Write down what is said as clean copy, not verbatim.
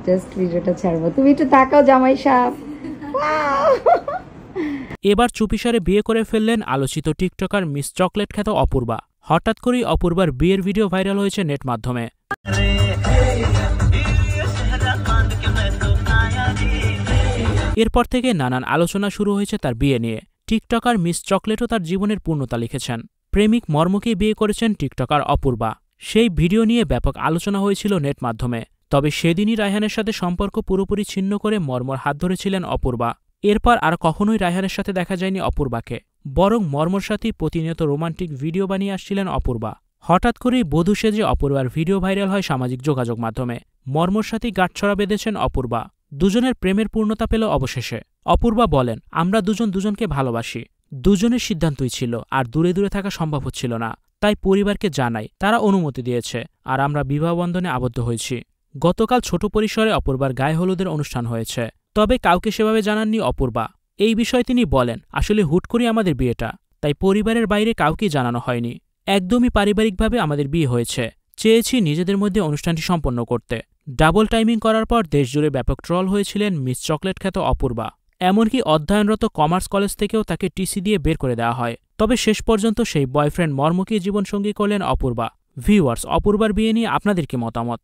Just ভিডিওটা ছাড়বো। তুমি একটু তাকাও জামাই সাহেব। এবার চুপিসারে বিয়ে করে ফেললেন আলোচিত টিকটকার মিস চকলেট খ্যাত অপূর্বা। হঠাৎ করেই অপূর্বার বিয়ের ভিডিও ভাইরাল হয়েছে নেট মাধ্যমে। এরপর থেকে নানান আলোচনা শুরু হয়েছে তার বিয়ে নিয়ে। টিকটকার মিস চকলেটও তার জীবনের পূর্ণতা লিখেছেন। প্রেমিক মর্মকেই বিয়ে করেছেন টিকটকার অপূর্বা। সেই ভিডিও নিয়ে ব্যাপক আলোচনা হয়েছিল নেট মাধ্যমে। তবে সেদিনই রায়হানের সাথে সম্পর্ক পুরোপুরি ছিন্ন করে মর্মর হাত ধরেছিলেন অপূর্বা। এরপর আর কখনোই রায়হানের সাথে দেখা যায়নি অপূর্বাকে, বরং মর্মর সাথেই প্রতিনিয়ত রোমান্টিক ভিডিও বানিয়ে আসছিলেন অপূর্বা। হঠাৎ করেই বধূ সেজে অপূর্বার ভিডিও ভাইরাল হয় সামাজিক যোগাযোগ মাধ্যমে। মর্মর সাথেই গাঁটছড়া বেঁধেছেন অপূর্বা। দুজনের প্রেমের পূর্ণতা পেল অবশেষে। অপূর্বা বলেন, আমরা দুজনকে ভালোবাসি। দুজনের সিদ্ধান্তই ছিল, আর দূরে দূরে থাকা সম্ভব হচ্ছিল না। তাই পরিবারকে জানাই, তারা অনুমতি দিয়েছে, আর আমরা বিবাহবন্ধনে আবদ্ধ হয়েছি। গতকাল ছোট পরিসরে অপূর্বার গায়ে হলুদের অনুষ্ঠান হয়েছে, তবে কাউকে সেভাবে জানাননি অপূর্বা। এই বিষয়ে তিনি বলেন, আসলে হুট করে আমাদের বিয়েটা, তাই পরিবারের বাইরে কাউকেই জানানো হয়নি। একদমই পারিবারিকভাবে আমাদের বিয়ে হয়েছে। চেয়েছি নিজেদের মধ্যে অনুষ্ঠানটি সম্পন্ন করতে। ডাবল টাইমিং করার পর দেশজুড়ে ব্যাপক ট্রল হয়েছিলেন মিস চকলেট খ্যাত অপূর্বা। এমনকি অধ্যয়নরত কমার্স কলেজ থেকেও তাকে টিসি দিয়ে বের করে দেওয়া হয়। তবে শেষ পর্যন্ত সেই বয়ফ্রেন্ড মর্মকেই জীবনসঙ্গী করলেন অপূর্বা। ভিউয়ার্স, অপূর্বার বিয়ে নিয়ে আপনাদের কি মতামত?